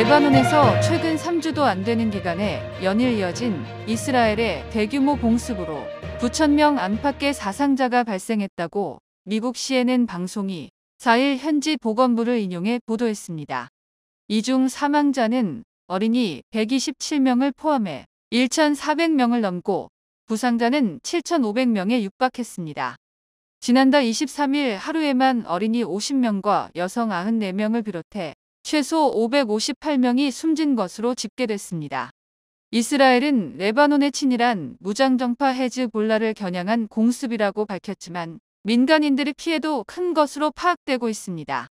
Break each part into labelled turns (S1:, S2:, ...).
S1: 레바논에서 최근 3주도 안 되는 기간에 연일 이어진 이스라엘의 대규모 공습으로 9,000명 안팎의 사상자가 발생했다고 미국 CNN 방송이 4일 현지 보건부를 인용해 보도했습니다. 이 중 사망자는 어린이 127명을 포함해 1,400명을 넘고 부상자는 7,500명에 육박했습니다. 지난달 23일 하루에만 어린이 50명과 여성 94명을 비롯해 최소 558명이 숨진 것으로 집계됐습니다. 이스라엘은 레바논의 친일한 무장정파 헤즈볼라를 겨냥한 공습이라고 밝혔지만 민간인들의 피해도 큰 것으로 파악되고 있습니다.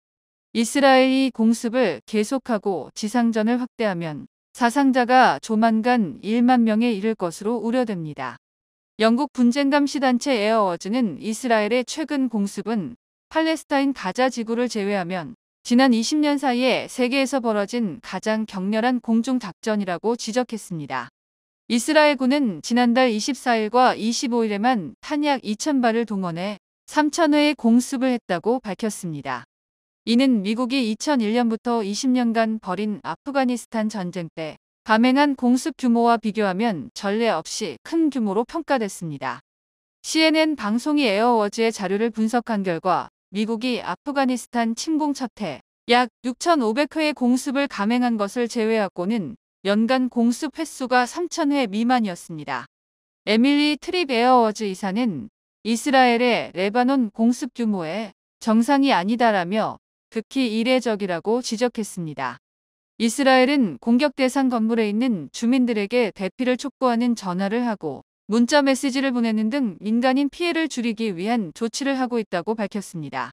S1: 이스라엘이 공습을 계속하고 지상전을 확대하면 사상자가 조만간 1만 명에 이를 것으로 우려됩니다. 영국 분쟁감시단체 에어워즈는 이스라엘의 최근 공습은 팔레스타인 가자 지구를 제외하면 지난 20년 사이에 세계에서 벌어진 가장 격렬한 공중작전이라고 지적했습니다. 이스라엘군은 지난달 24일과 25일에만 탄약 2,000발을 동원해 3,000회의 공습을 했다고 밝혔습니다. 이는 미국이 2001년부터 20년간 벌인 아프가니스탄 전쟁 때 감행한 공습 규모와 비교하면 전례 없이 큰 규모로 평가됐습니다. CNN 방송이 에어워즈의 자료를 분석한 결과 미국이 아프가니스탄 침공 첫해 약 6,500회의 공습을 감행한 것을 제외하고는 연간 공습 횟수가 3,000회 미만이었습니다. 에밀리 트립 에어워즈 이사는 이스라엘의 레바논 공습 규모에 정상이 아니다라며 극히 이례적이라고 지적했습니다. 이스라엘은 공격 대상 건물에 있는 주민들에게 대피를 촉구하는 전화를 하고 문자 메시지를 보내는 등 민간인 피해를 줄이기 위한 조치를 하고 있다고 밝혔습니다.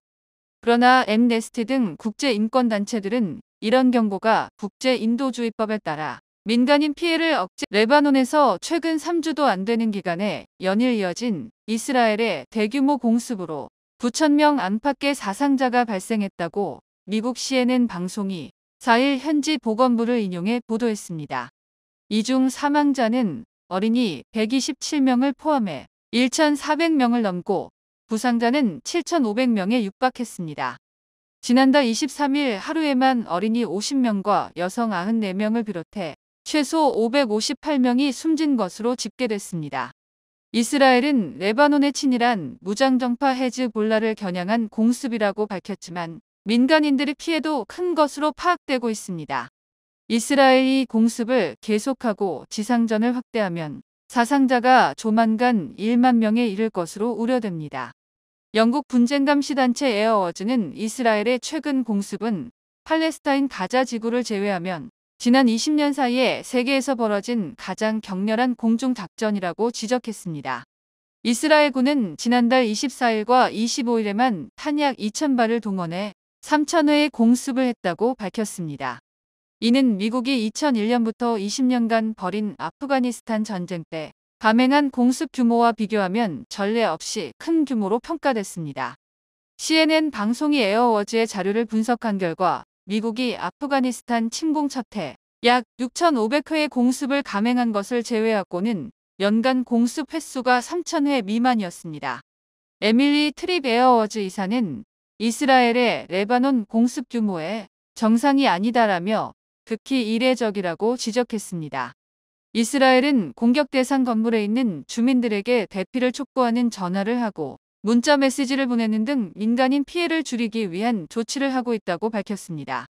S1: 그러나 엠네스티 등 국제인권단체들은 이런 경고가 국제인도주의법에 따라 민간인 피해를 레바논에서 최근 3주도 안 되는 기간에 연일 이어진 이스라엘의 대규모 공습으로 9,000명 안팎의 사상자가 발생했다고 미국 CNN 방송이 4일 현지 보건부를 인용해 보도했습니다. 이 중 사망자는 어린이 127명을 포함해 1,400명을 넘고 부상자는 7,500명에 육박했습니다. 지난달 23일 하루에만 어린이 50명과 여성 94명을 비롯해 최소 558명이 숨진 것으로 집계됐습니다. 이스라엘은 레바논의 친일한 무장정파 헤즈볼라를 겨냥한 공습이라고 밝혔지만 민간인들의 피해도 큰 것으로 파악되고 있습니다. 이스라엘이 공습을 계속하고 지상전을 확대하면 사상자가 조만간 1만 명에 이를 것으로 우려됩니다. 영국 분쟁감시단체 에어워즈는 이스라엘의 최근 공습은 팔레스타인 가자 지구를 제외하면 지난 20년 사이에 세계에서 벌어진 가장 격렬한 공중작전이라고 지적했습니다. 이스라엘군은 지난달 24일과 25일에만 탄약 2,000발을 동원해 3,000회의 공습을 했다고 밝혔습니다. 이는 미국이 2001년부터 20년간 벌인 아프가니스탄 전쟁 때 감행한 공습 규모와 비교하면 전례 없이 큰 규모로 평가됐습니다. CNN 방송이 에어워즈의 자료를 분석한 결과 미국이 아프가니스탄 침공 첫해 약 6,500회의 공습을 감행한 것을 제외하고는 연간 공습 횟수가 3,000회 미만이었습니다. 에밀리 트립 에어워즈 이사는 이스라엘의 레바논 공습 규모에 정상이 아니다라며 극히 이례적이라고 지적했습니다. 이스라엘은 공격 대상 건물에 있는 주민들에게 대피를 촉구하는 전화를 하고 문자 메시지를 보내는 등 민간인 피해를 줄이기 위한 조치를 하고 있다고 밝혔습니다.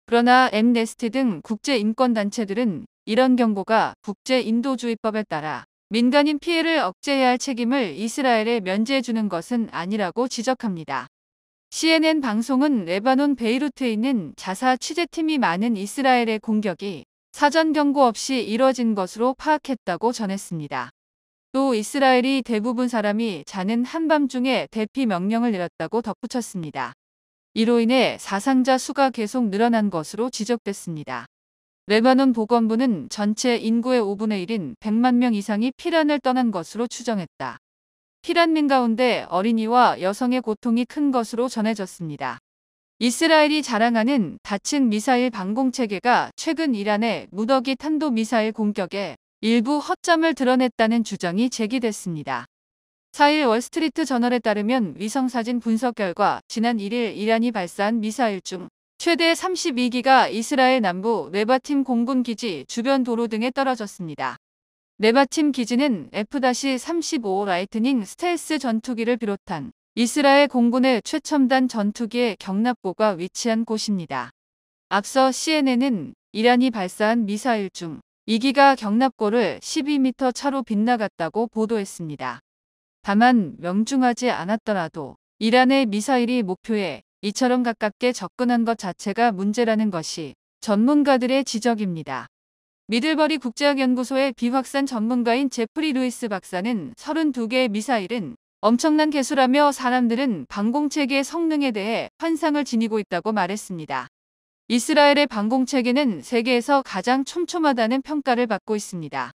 S1: 그러나 엠네스티 등 국제인권단체들은 이런 경고가 국제인도주의법에 따라 민간인 피해를 억제해야 할 책임을 이스라엘에 면제해주는 것은 아니라고 지적합니다. CNN 방송은 레바논 베이루트에 있는 자사 취재팀이 많은 이스라엘의 공격이 사전 경고 없이 이뤄진 것으로 파악했다고 전했습니다. 또 이스라엘이 대부분 사람이 자는 한밤중에 대피 명령을 내렸다고 덧붙였습니다. 이로 인해 사상자 수가 계속 늘어난 것으로 지적됐습니다. 레바논 보건부는 전체 인구의 5분의 1인 100만 명 이상이 피란을 떠난 것으로 추정했다. 피란민 가운데 어린이와 여성의 고통이 큰 것으로 전해졌습니다. 이스라엘이 자랑하는 다층 미사일 방공체계가 최근 이란의 무더기 탄도미사일 공격에 일부 허점을 드러냈다는 주장이 제기됐습니다. 4일 월스트리트 저널에 따르면 위성사진 분석 결과 지난 1일 이란이 발사한 미사일 중 최대 32기가 이스라엘 남부 네바팀 공군 기지 주변 도로 등에 떨어졌습니다. 네바팀 기지는 F-35 라이트닝 스텔스 전투기를 비롯한 이스라엘 공군의 최첨단 전투기의 경납고가 위치한 곳입니다. 앞서 CNN은 이란이 발사한 미사일 중 2기가 경납고를 12m 차로 빗나갔다고 보도했습니다. 다만 명중하지 않았더라도 이란의 미사일이 목표에 이처럼 가깝게 접근한 것 자체가 문제라는 것이 전문가들의 지적입니다. 미들버리 국제학연구소의 비확산 전문가인 제프리 루이스 박사는 32개의 미사일은 엄청난 개수라며 사람들은 방공체계의 성능에 대해 환상을 지니고 있다고 말했습니다. 이스라엘의 방공체계는 세계에서 가장 촘촘하다는 평가를 받고 있습니다.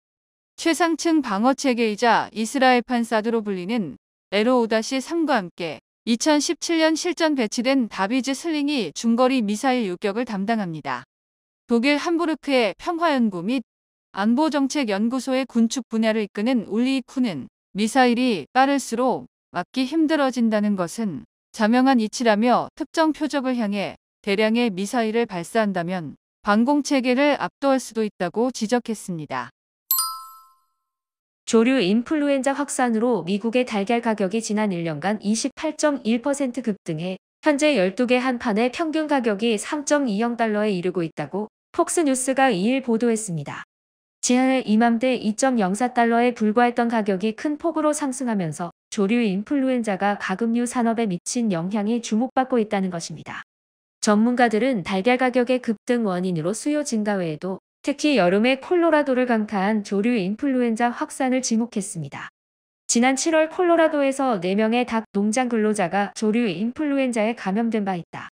S1: 최상층 방어체계이자 이스라엘판 사드로 불리는 에로 5-3과 함께 2017년 실전 배치된 다비즈 슬링이 중거리 미사일 요격을 담당합니다. 독일 함부르크의 평화연구 및 안보정책연구소의 군축 분야를 이끄는 울리 쿠는 미사일이 빠를수록 막기 힘들어진다는 것은 자명한 이치라며 특정 표적을 향해 대량의 미사일을 발사한다면 방공체계를 압도할 수도 있다고 지적했습니다.
S2: 조류 인플루엔자 확산으로 미국의 달걀 가격이 지난 1년간 28.1% 급등해 현재 12개 한 판의 평균 가격이 3.20달러에 이르고 있다고 폭스뉴스가 2일 보도했습니다. 지난해 이맘때 2.04달러에 불과했던 가격이 큰 폭으로 상승하면서 조류 인플루엔자가 가금류 산업에 미친 영향이 주목받고 있다는 것입니다. 전문가들은 달걀 가격의 급등 원인으로 수요 증가 외에도 특히 여름에 콜로라도를 강타한 조류 인플루엔자 확산을 지목했습니다. 지난 7월 콜로라도에서 4명의 닭 농장 근로자가 조류 인플루엔자에 감염된 바 있다.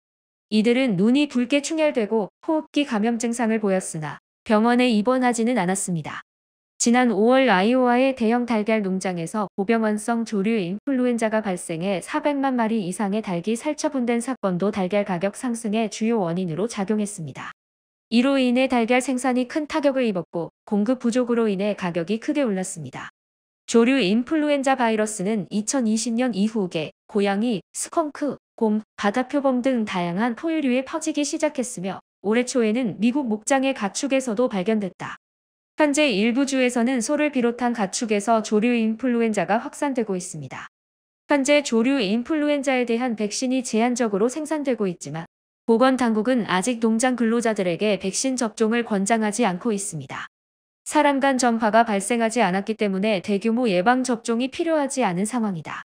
S2: 이들은 눈이 붉게 충혈되고 호흡기 감염 증상을 보였으나 병원에 입원하지는 않았습니다. 지난 5월 아이오와의 대형 달걀 농장에서 고병원성 조류 인플루엔자가 발생해 400만 마리 이상의 닭이 살처분된 사건도 달걀 가격 상승의 주요 원인으로 작용했습니다. 이로 인해 달걀 생산이 큰 타격을 입었고 공급 부족으로 인해 가격이 크게 올랐습니다. 조류 인플루엔자 바이러스는 2020년 이후에 고양이, 스컹크, 곰, 바다표범 등 다양한 포유류에 퍼지기 시작했으며 올해 초에는 미국 목장의 가축에서도 발견됐다. 현재 일부 주에서는 소를 비롯한 가축에서 조류 인플루엔자가 확산되고 있습니다. 현재 조류 인플루엔자에 대한 백신이 제한적으로 생산되고 있지만 보건당국은 아직 농장 근로자들에게 백신 접종을 권장하지 않고 있습니다. 사람 간 전파가 발생하지 않았기 때문에 대규모 예방접종이 필요하지 않은 상황이다.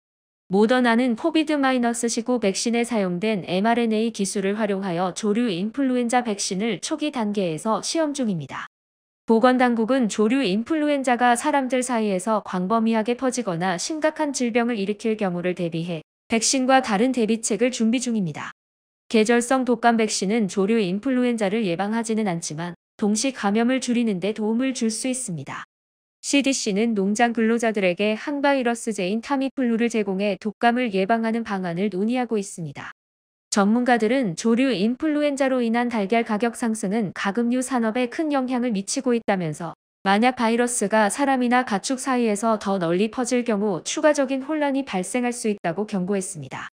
S2: 모더나는 코비드-19 백신에 사용된 mRNA 기술을 활용하여 조류 인플루엔자 백신을 초기 단계에서 시험 중입니다. 보건당국은 조류 인플루엔자가 사람들 사이에서 광범위하게 퍼지거나 심각한 질병을 일으킬 경우를 대비해 백신과 다른 대비책을 준비 중입니다. 계절성 독감 백신은 조류 인플루엔자를 예방하지는 않지만 동시 감염을 줄이는 데 도움을 줄 수 있습니다. CDC는 농장 근로자들에게 항바이러스제인 타미플루를 제공해 독감을 예방하는 방안을 논의하고 있습니다. 전문가들은 조류 인플루엔자로 인한 달걀 가격 상승은 가금류 산업에 큰 영향을 미치고 있다면서 만약 바이러스가 사람이나 가축 사이에서 더 널리 퍼질 경우 추가적인 혼란이 발생할 수 있다고 경고했습니다.